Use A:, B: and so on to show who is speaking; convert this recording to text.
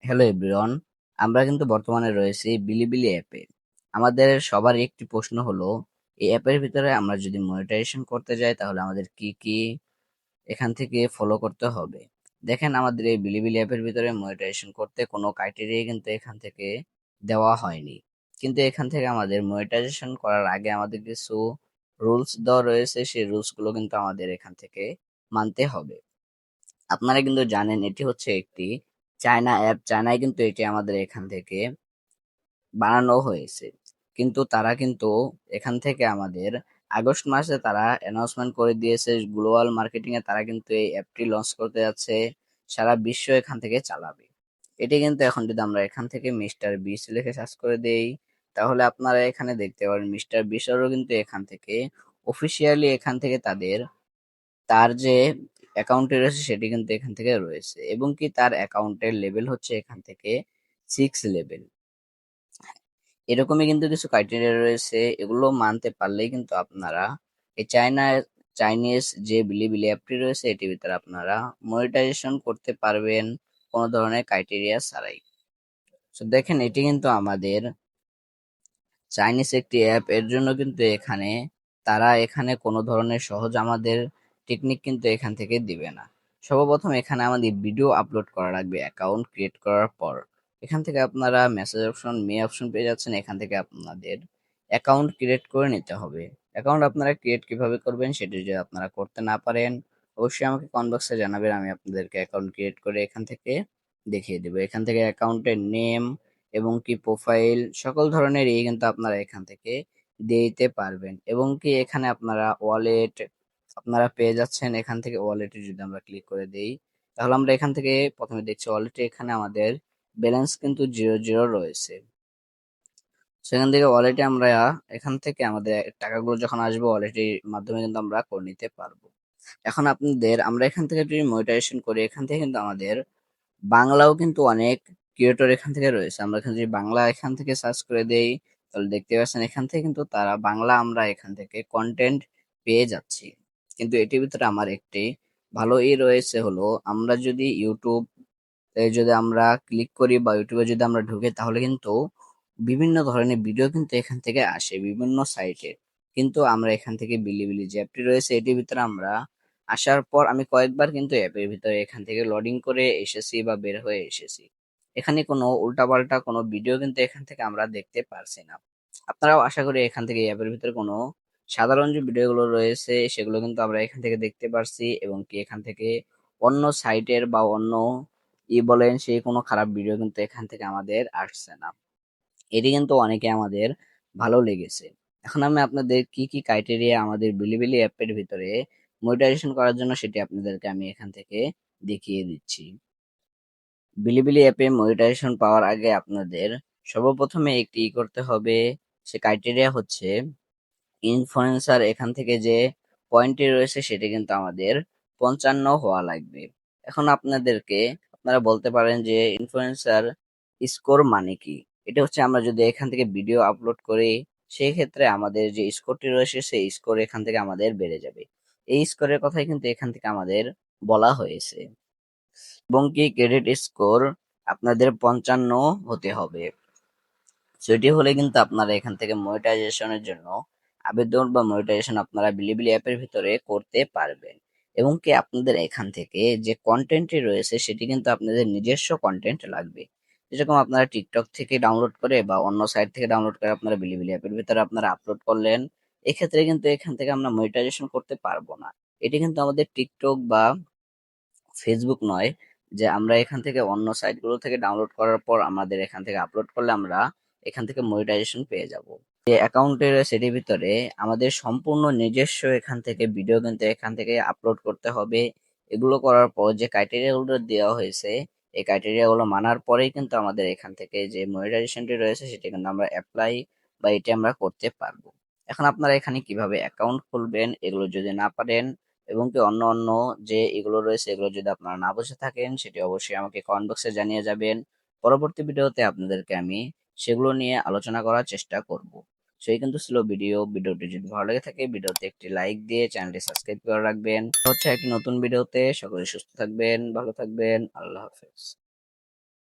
A: Hello everyone, আমরা কিন্তু বর্তমানে রয়েছি বিলিবিলি অ্যাপে। আমাদের সবারই একটি প্রশ্ন হলো, এই অ্যাপের ভিতরে আমরা যদি মনিটাইজেশন করতে যাই তাহলে আমাদের কি কি এখান থেকে ফলো করতে হবে। দেখেন, আমাদের এই বিলিবিলি অ্যাপের ভিতরে মনিটাইজেশন করতে কোনো ক্রাইটেরিয়া কিন্তু এখান থেকে দেওয়া হয়নি। কিন্তু এখান থেকে আমাদের মনিটাইজেশন করার আগে আমাদের কিছু রুলস দেওয়া রয়েছে, সেই রুলসগুলো কিন্তু আমাদের এখান থেকে মানতে হবে। আপনারা কিন্তু জানেন এটি হচ্ছে একটি চায়না অ্যাপ। চায়নায় কিন্তু এটি আমাদের এখান থেকে বানানো হয়েছে। কিন্তু তারা কিন্তু এখান থেকে আমাদের আগস্ট মাসে তারা অ্যানাউন্সমেন্ট করে দিয়েছে, গ্লোবাল মার্কেটিং এ তারা কিন্তু এই অ্যাপটি লঞ্চ করতে যাচ্ছে, সারা বিশ্ব এখান থেকে চালাবে। এটি কিন্তু এখন যদি আমরা এখান থেকে মিস্টার বিস লিখে সার্চ করে দেই, তাহলে আপনারা এখানে দেখতে পারেন মিস্টার বিসেরও কিন্তু এখান থেকে অফিসিয়ালি এখান থেকে তার যে অ্যাকাউন্টে রয়েছে সেটি কিন্তু এখান থেকে রয়েছে, এবং কি তার অ্যাকাউন্টের লেভেল হচ্ছে এখান থেকে 6 লেভেল। এরকমই কিন্তু কিছু ক্রাইটেরিয়া রয়েছে, এগুলো মানতে পারলেই কিন্তু আপনারা এই চাইনিজ যে বিলিবিলি অ্যাপটি রয়েছে এটির ভিতরে আপনারা মনিটাইজেশন করতে পারবেন কোনো ধরনের ক্রাইটেরিয়া ছাড়াই। তো দেখেন, এটি কিন্তু আমাদের চাইনিজ একটি অ্যাপ, এর জন্য কিন্তু তারা এখানে কোনো ধরনের সহজ আমাদের টেকনিক কিন্তু এখান থেকে দিবে না। সর্বপ্রথম এখানে আমাদের ভিডিও আপলোড করা লাগবে অ্যাকাউন্ট ক্রিয়েট করার পর। এখান থেকে আপনারা মেসেজ অপশন, অপশন পেয়ে যাচ্ছেন, এখান থেকে আপনাদের অ্যাকাউন্ট ক্রিয়েট করে নিতে হবে। অ্যাকাউন্ট আপনারা ক্রিয়েট কিভাবে করবেন সেটি যদি আপনারা করতে না পারেন, অবশ্যই আমাকে কমেন্ট বক্সে জানাবেন, আমি আপনাদেরকে অ্যাকাউন্ট ক্রিয়েট করে এখান থেকে দেখিয়ে দেবো। এখান থেকে অ্যাকাউন্টের নেম এবং কি প্রোফাইল সকল ধরনের কিন্তু আপনারা এখান থেকে দিয়ে দিতে পারবেন, এবং কি এখানে আপনারা ওয়ালেট আপনারা পেয়ে যাচ্ছেন। এখান থেকে ওয়ালেটে যদি আমরা ক্লিক করে দেই, তাহলে আমরা এখান থেকে প্রথমে দেখছি ওয়ালেটে এখানে আমাদের ব্যালেন্স কিন্তু 0 রয়েছে। সেখান থেকে ওয়ালেটে আমরা এখান থেকে আমাদের টাকাগুলো যখন আসবে ওয়ালেটের মাধ্যমে কিন্তু আমরা করে নিতে পারবো। এখন আমরা এখান থেকে যদি মনিটাইজেশন করি, এখান থেকে কিন্তু আমাদের বাংলাও কিন্তু অনেক ক্রিয়েটর এখান থেকে রয়েছে। আমরা এখানে যদি বাংলা এখান থেকে সার্চ করে দেই, তাহলে দেখতে পাচ্ছেন এখান থেকে কিন্তু তারা বাংলা আমরা এখান থেকে কন্টেন্ট পেয়ে যাচ্ছি। কিন্তু এটির ভিতরে আমার একটি ভালো রয়েছে হলো, আমরা যদি ইউটিউব যদি আমরা ক্লিক করি বা ইউটিউবে যদি আমরা ঢুকি, তাহলে কিন্তু বিভিন্ন ধরনের ভিডিও কিন্তু এখান থেকে আসে বিভিন্ন সাইটে। কিন্তু আমরা এখান থেকে বিলিবিলি যে অ্যাপটি রয়েছে এটির ভিতরে আমরা আসার পর আমি কয়েকবার কিন্তু অ্যাপের ভিতরে এখান থেকে লোডিং করে এসেছি বা বের হয়ে এসেছি। এখানে কোনো উল্টাপাল্টা কোনো ভিডিও কিন্তু এখান থেকে আমরা দেখতে পারছি না। আপনারাও আশা করি এখান থেকে অ্যাপের ভিতরে কোনো সাধারণ যে ভিডিওগুলো রয়েছে সেগুলো কিন্তু আমরা এখান থেকে দেখতে পারছি, এবং কি এখান থেকে অন্য সাইটের বা অন্য বলেন সেই কোনো খারাপ ভিডিও কিন্তু এখান থেকে আমাদের আসছে না। এটি কিন্তু অনেকে আমাদের ভালো লেগেছে। এখন আমি আপনাদের কি কি ক্রাইটেরিয়া আমাদের বিলিবিলি অ্যাপের ভিতরে মনিটাইজেশন করার জন্য সেটি আপনাদেরকে আমি এখান থেকে দেখিয়ে দিচ্ছি। বিলিবিলি অ্যাপে মনিটাইজেশন পাওয়ার আগে আপনাদের সর্বপ্রথমে একটি করতে হবে, সে ক্রাইটেরিয়া হচ্ছে ইনফ্লুয়েন্সার এখান থেকে যে পয়েন্টটি রয়েছে সেটি কিন্তু আমাদের 55 হওয়া লাগবে। এখন আপনারা বলতে পারেন যে ইনফ্লুয়েন্সার স্কোর মানে কি। এটা হচ্ছে আমরা যদি এখান থেকে ভিডিও আপলোড করি, সেই ক্ষেত্রে আমাদের যে স্কোরটি রয়েছে সেই স্কোর এখান থেকে আমাদের বেড়ে যাবে। এই স্কোরের কথাই কিন্তু এখান থেকে আমাদের বলা হয়েছে, এবং কি ক্রেডিট স্কোর আপনাদের 55 হতে হবে। সেটি হলে কিন্তু আপনারা এখান থেকে মনিটাইজেশনের জন্য আবেদন বা মনিটাইজেশন আপনারা বিলিবিলি অ্যাপের ভিতরে করতে পারবেন। এবং কি আপনাদের এখান থেকে যে কন্টেন্টটি রয়েছে সেটি কিন্তু আপনাদের নিজস্ব কন্টেন্ট লাগবে। যেরকম আপনারা টিকটক থেকে ডাউনলোড করে বা অন্য সাইট থেকে ডাউনলোড করে আপনারা বিলিবিলি অ্যাপের ভিতরে আপনারা আপলোড করলেন, এক্ষেত্রে কিন্তু এখান থেকে আমরা মনিটাইজেশন করতে পারবো না। এটি কিন্তু আমাদের টিকটক বা ফেসবুক নয়, যে আমরা এখান থেকে অন্য সাইটগুলো থেকে ডাউনলোড করার পর আমাদের এখান থেকে আপলোড করলে আমরা এখান থেকে মনিটাইজেশন পেয়ে যাব। যে অ্যাকাউন্টের সেটির ভিতরে আমাদের সম্পূর্ণ নিজস্ব এখান থেকে ভিডিও কিন্তু এখান থেকে আপলোড করতে হবে। এগুলো করার পর যে ক্রাইটেরিয়া গুলো দেওয়া হয়েছে, এই ক্রাইটেরিয়া গুলো মানার পরেই কিন্তু আমাদের এখান থেকে যে মনিটাইজেশনটি রয়েছে সেটি কিন্তু আমরা অ্যাপ্লাই বা এটি আমরা করতে পারবো। এখন আপনারা এখানে কিভাবে অ্যাকাউন্ট খুলবেন এগুলো যদি না পারেন, এবং কি অন্য যে এগুলো রয়েছে এগুলো যদি আপনারা না বুঝে থাকেন, সেটি অবশ্যই আমাকে কমেন্ট বক্সে জানিয়ে যাবেন। পরবর্তী ভিডিওতে আপনাদেরকে আমি সেগুলো নিয়ে আলোচনা করার চেষ্টা করব। সেই কিন্তু ছিল ভিডিওটি যদি ভালো লেগে থাকে ভিডিওতে একটি লাইক দিয়ে চ্যানেলটি সাবস্ক্রাইব করে রাখবেন। হচ্ছে একটি নতুন ভিডিওতে, সকলে সুস্থ থাকবেন, ভালো থাকবেন, আল্লাহ হাফেজ।